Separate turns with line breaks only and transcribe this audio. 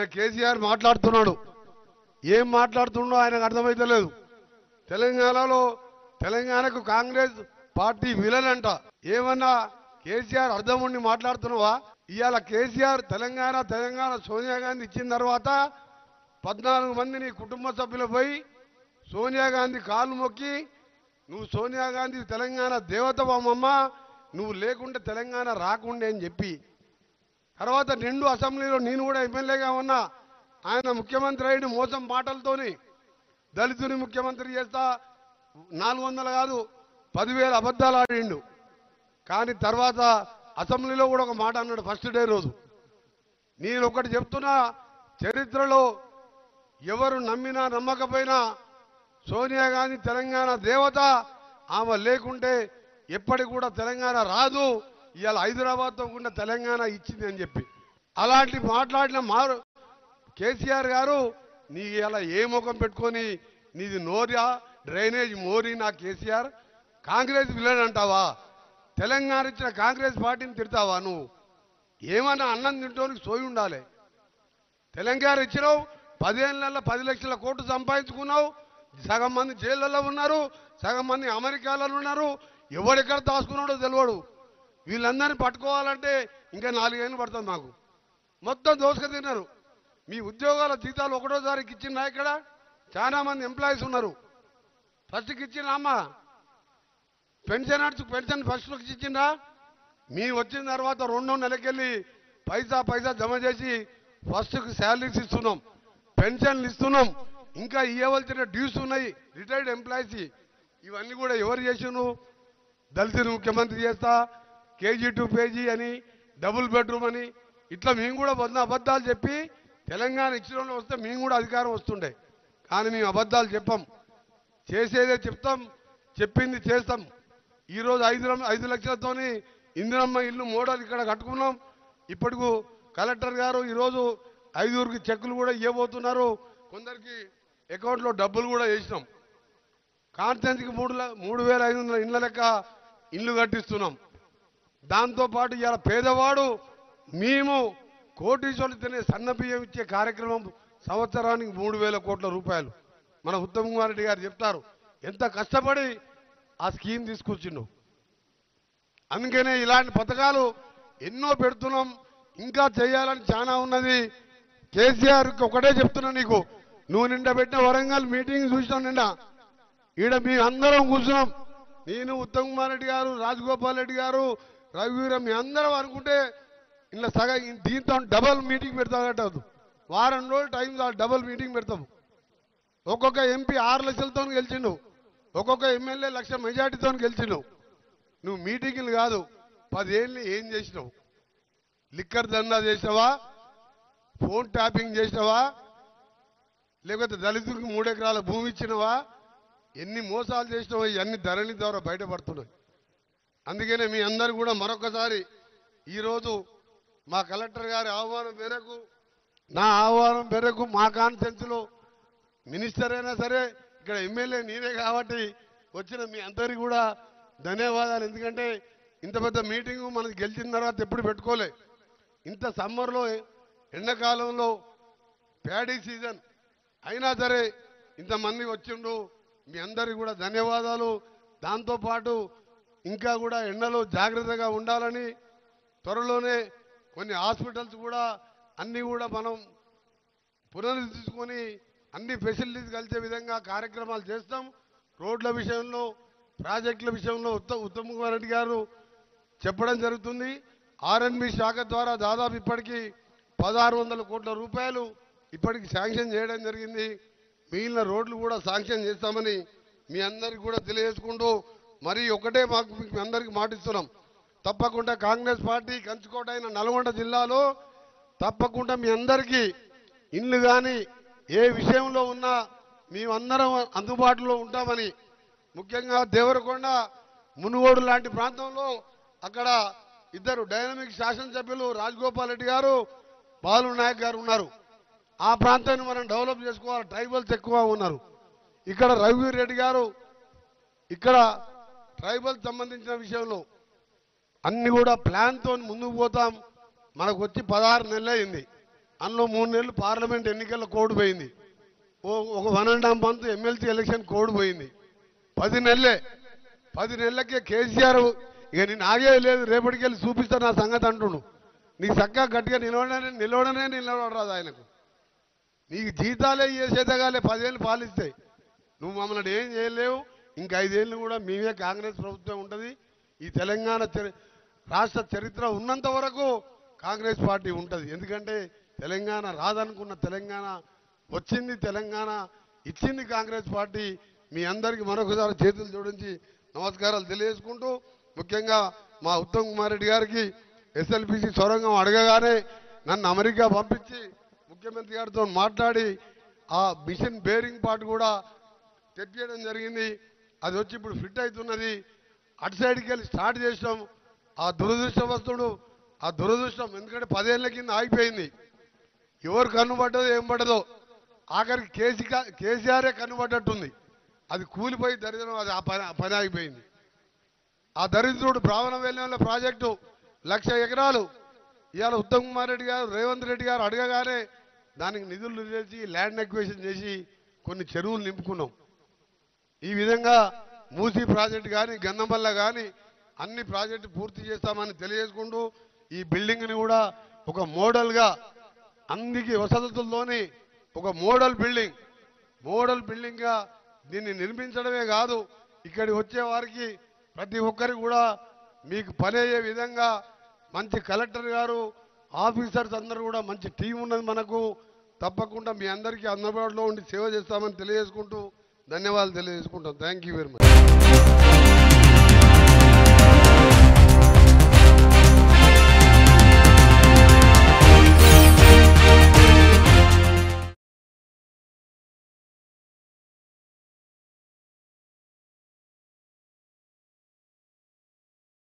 నిన్న కేసీఆర్ మాట్లాడుతున్నాడు. ఏం మాట్లాడుతుండో ఆయనకు అర్థమైతలేదు. తెలంగాణకు కాంగ్రెస్ పార్టీ విలన్ అంట. ఏమన్నా కేసీఆర్ అర్థం ఉండి మాట్లాడుతున్నావా? ఇవాళ కేసీఆర్ తెలంగాణ సోనియా గాంధీ ఇచ్చిన తర్వాత 14 మంది నీ కుటుంబ సభ్యులు పోయి సోనియా గాంధీ కాళ్ళు మొక్కి, నువ్వు సోనియా గాంధీ తెలంగాణ దేవతవమ్మ, నువ్వు లేకుంటే తెలంగాణ రాకుండే అని చెప్పి, తర్వాత నిండు అసెంబ్లీలో నేను కూడా ఎమ్మెల్యేగా ఉన్నా, ఆయన ముఖ్యమంత్రి అయ్యి మోసం మాటలతోని దళితుని ముఖ్యమంత్రి చేస్తా 400 కాదు 10,000 అబద్ధాలు ఆడిండు. కానీ తర్వాత అసెంబ్లీలో కూడా ఒక మాట అన్నాడు ఫస్ట్ డే రోజు. నేను ఒకటి చెప్తున్నా, చరిత్రలో ఎవరు నమ్మినా నమ్మకపోయినా సోనియా గాంధీ తెలంగాణ దేవత, ఆమె లేకుంటే ఎప్పటికి కూడా తెలంగాణ రాదు. ఇవాళ హైదరాబాద్తో కూడా తెలంగాణ ఇచ్చింది అని చెప్పి అలాంటి మాట్లాడిన కేసీఆర్ గారు, నీ ఇలా ఏ ముఖం పెట్టుకొని నీది నోరియా డ్రైనేజ్ మోరీ నా కేసీఆర్, కాంగ్రెస్ విలన్ అంటావా? తెలంగాణ ఇచ్చిన కాంగ్రెస్ పార్టీని తిడతావా? నువ్వు ఏమన్నా అన్నం తింటోనికి సోయి ఉండాలి. తెలంగాణ ఇచ్చినావు, 10 ఏళ్ళల్లో 10 లక్షల కోట్లు సంపాదించుకున్నావు. సగం మంది జైళ్ళల్లో ఉన్నారు, సగం మంది అమెరికాలో ఉన్నారు. ఎవడెక్కడ దాచుకున్నాడో తెలియడు. వీళ్ళందరినీ పట్టుకోవాలంటే ఇంకా 4 ఏళ్ళు పడుతుంది. మాకు మొత్తం దోసుక తిన్నారు. మీ ఉద్యోగాల జీతాలు ఒకటోసారికి ఇచ్చిందా? ఇక్కడ చాలా మంది ఎంప్లాయీస్ ఉన్నారు. ఫస్ట్కి ఇచ్చిందా అమ్మ? పెన్షన్ ఫస్ట్కి ఇచ్చిందా? మీ వచ్చిన తర్వాత 2 నెలకెళ్ళి పైసా జమ చేసి ఫస్ట్కి శాలరీస్ ఇస్తున్నాం, పెన్షన్లు ఇస్తున్నాం. ఇంకా ఇవ్వవలసిన డ్యూస్ ఉన్నాయి రిటైర్డ్ ఎంప్లాయీస్. ఇవన్నీ కూడా ఎవరు చేసిను? దళితుని ముఖ్యమంత్రి చేస్తా, KG to PG అని, డబుల్ బెడ్రూమ్ అని, ఇట్లా మేము కూడా అబద్ధాలు చెప్పి తెలంగాణ ఇచ్చిన వస్తే మేము కూడా అధికారం వస్తుండే. కానీ మేము అబద్ధాలు చెప్పాం, చేసేదే చెప్తాం, చెప్పింది చేస్తాం. ఈరోజు 5 లక్షలతోని ఇందిరమ్మ ఇల్లు మోడల్ ఇక్కడ కట్టుకున్నాం. ఇప్పటికు కలెక్టర్ గారు ఈరోజు 5గురికి చెక్కులు కూడా ఇవ్వబోతున్నారు. కొందరికి అకౌంట్లో డబ్బులు కూడా వేసినాం. కాన్స్టెన్సీకి 3,500 ఇళ్ళ లెక్క ఇల్లు కట్టిస్తున్నాం. దాంతోపాటు ఇవాళ పేదవాడు మేము కోటీశ్వరులు తినే సన్న బియ్యం ఇచ్చే కార్యక్రమం సంవత్సరానికి 3,000 కోట్ల రూపాయలు. మన ఉత్తమ్ కుమార్ రెడ్డి గారు చెప్తారు ఎంత కష్టపడి ఆ స్కీమ్ తీసుకొచ్చిండు. అందుకనే ఇలాంటి పథకాలు ఎన్నో పెడుతున్నాం, ఇంకా చేయాలని చాలా ఉన్నది. కేసీఆర్కి ఒకటే చెప్తున్నా, నీకు నువ్వు నిండా పెట్టిన వరంగల్ మీటింగ్ చూసినాం. నిండా ఈడ మీ అందరం కూర్చున్నాం. నేను ఉత్తమ్ కుమార్ రెడ్డి గారు, రాజగోపాల్ రెడ్డి గారు, రఘువీరం, మీ అందరం అనుకుంటే ఇలా సగం దీంతో డబల్ మీటింగ్ పెడతాం. వారం రోజులు టైం డబల్ మీటింగ్ పెడతాం. ఒక్కొక్క ఎంపీ 6 లక్షలతో గెలిచిండు, ఒక్కొక్క ఎమ్మెల్యే 1 లక్ష మెజార్టీతో గెలిచిండు. నువ్వు మీటింగ్లు కాదు, 10 ఏళ్ళు ఏం చేసినావు? లిక్కర్ దందా చేసినావా? ఫోన్ ట్యాపింగ్ చేసినావా? లేకపోతే దళితులకు 3 ఎకరాల భూమి ఇచ్చినవా? ఎన్ని మోసాలు చేసినావో ఇవన్నీ ధరణి ద్వారా బయటపడుతున్నాయి. అందుకనే మీ అందరూ కూడా మరొకసారి ఈరోజు మా కలెక్టర్ గారి ఆహ్వానం మేరకు, నా ఆహ్వానం మేరకు మా కాన్స్టిట్యున్సీలో మినిస్టర్ అయినా సరే ఇక్కడ ఎమ్మెల్యే నేనే కాబట్టి వచ్చిన మీ అందరికీ కూడా ధన్యవాదాలు. ఎందుకంటే ఇంత పెద్ద మీటింగు మనకి గెలిచిన తర్వాత ఎప్పుడు పెట్టుకోలే. ఇంత సమ్మర్లో ఎండాకాలంలో ప్యాడీ సీజన్ అయినా సరే ఇంతమంది వచ్చిండు. మీ అందరికీ కూడా ధన్యవాదాలు. దాంతోపాటు ఇంకా కూడా ఎండలో జాగ్రత్తగా ఉండాలని, త్వరలోనే కొన్ని హాస్పిటల్స్ కూడా అన్నీ కూడా మనం పునరుద్ధరించుకొని అన్ని ఫెసిలిటీస్ కలిసే విధంగా కార్యక్రమాలు చేస్తాం. రోడ్ల విషయంలో, ప్రాజెక్టుల విషయంలో ఉత్తమ్ కుమార్ రెడ్డి గారు చెప్పడం జరుగుతుంది. R&B శాఖ ద్వారా దాదాపు ఇప్పటికీ 1,600 కోట్ల రూపాయలు ఇప్పటికి శాంక్షన్ చేయడం జరిగింది. మిగిలిన రోడ్లు కూడా శాంక్షన్ చేస్తామని మీ అందరికీ కూడా తెలియజేసుకుంటూ, మరి ఒకటే మాకు మీ అందరికీ మాటిస్తున్నాం, తప్పకుండా కాంగ్రెస్ పార్టీ కంచుకోట అయిన నల్గొండ జిల్లాలో తప్పకుండా మీ అందరికీ ఇల్లు కానీ ఏ విషయంలో ఉన్నా మేమందరం అందుబాటులో ఉంటామని, ముఖ్యంగా దేవరకొండ, మునుగోడు లాంటి ప్రాంతంలో అక్కడ 2 డైనమిక్ శాసనసభ్యులు రాజగోపాల్ రెడ్డి గారు, బాలు నాయక్ గారు ఉన్నారు. ఆ ప్రాంతాన్ని మనం డెవలప్ చేసుకోవాలి. ట్రైబల్స్ ఎక్కువ ఉన్నారు. ఇక్కడ రఘువీర్ రెడ్డి గారు ఇక్కడ ట్రైబల్స్ సంబంధించిన విషయంలో అన్ని కూడా ప్లాన్తో ముందుకు పోతాం. మనకు వచ్చి 16 నెలలు అయింది. అందులో 3 నెలలు పార్లమెంట్ ఎన్నికల కోడ్ పోయింది, ఒక 1.5 మంత్ ఎమ్మెల్సీ ఎలక్షన్ కోడ్ పోయింది. 10 నెలలే. 10 నెలలకే కేసీఆర్ ఇక నేను ఆగే లేదు, రేపటికెళ్ళి చూపిస్తా నా సంగతి అంటుండు. నీకు చక్కగా గట్టిగా నిలవడరాదు ఆయనకు. నీకు జీతాలే చేసేదగాలే 10 ఏళ్ళు పాలిస్తాయి. నువ్వు మమ్మల్ని ఏం చేయలేవు. ఇంకా 5 ఏళ్ళు కూడా మేమే కాంగ్రెస్ ప్రభుత్వం ఉంటుంది. ఈ తెలంగాణ రాష్ట్ర చరిత్ర ఉన్నంత వరకు కాంగ్రెస్ పార్టీ ఉంటుంది. ఎందుకంటే తెలంగాణ రాదనుకున్న తెలంగాణ వచ్చింది, తెలంగాణ ఇచ్చింది కాంగ్రెస్ పార్టీ. మీ అందరికీ మరొకసారి చేతులు జోడించి నమస్కారాలు తెలియజేసుకుంటూ, ముఖ్యంగా మా ఉత్తమ్ కుమార్ రెడ్డి గారికి ఎస్ఎల్బిసి సొరంగం అడగగానే నన్ను అమెరికా పంపించి ముఖ్యమంత్రి గారితో మాట్లాడి ఆ మిషన్ బేరింగ్ పార్ట్ కూడా తెప్పించడం జరిగింది. అది వచ్చి ఇప్పుడు ఫిట్ అవుతున్నది. అటు సైడ్కి వెళ్ళి స్టార్ట్ చేసినాం. ఆ దురదృష్టవస్తుడు, ఆ దురదృష్టం ఎందుకంటే 10 ఏళ్ల కింద ఆగిపోయింది. ఎవరు కన్నుపడ్డదో ఏం పడ్డదో ఆఖరికి కేసీఆరే కన్నుపడ్డట్టుంది. అది కూలిపోయి దరిద్రం, అది ఆ పని ఆగిపోయింది. ఆ దరిద్రుడు బ్రాహ్మణవేలంలో ప్రాజెక్టు 1,00,000 ఎకరాలు ఇవాళ ఉత్తమ్ కుమార్ రెడ్డి గారు, రేవంత్ రెడ్డి గారు అడగగానే దానికి నిధులు చేసి ల్యాండ్ ఎక్విజిషన్ చేసి కొన్ని చెరువులు నింపుకున్నాం. ఈ విధంగా మూసీ ప్రాజెక్టు కానీ గంధంబల్ల కానీ అన్ని ప్రాజెక్టు పూర్తి చేస్తామని తెలియజేసుకుంటూ, ఈ బిల్డింగ్ని కూడా ఒక మోడల్గా అందుకే వసతులతోని ఒక మోడల్ బిల్డింగ్గా దీన్ని నిర్మించడమే కాదు, ఇక్కడికి వచ్చే వారికి ప్రతి ఒక్కరికి కూడా మీకు పని అయ్యే విధంగా మంచి కలెక్టర్ గారు, ఆఫీసర్స్ అందరూ కూడా మంచి టీం ఉన్నది మనకు. తప్పకుండా మీ అందరికీ అందుబాటులో ఉండి సేవ చేస్తామని తెలియజేసుకుంటూ ధన్యవాదాలు తెలియజేసుకుంటాం. Thank you very much.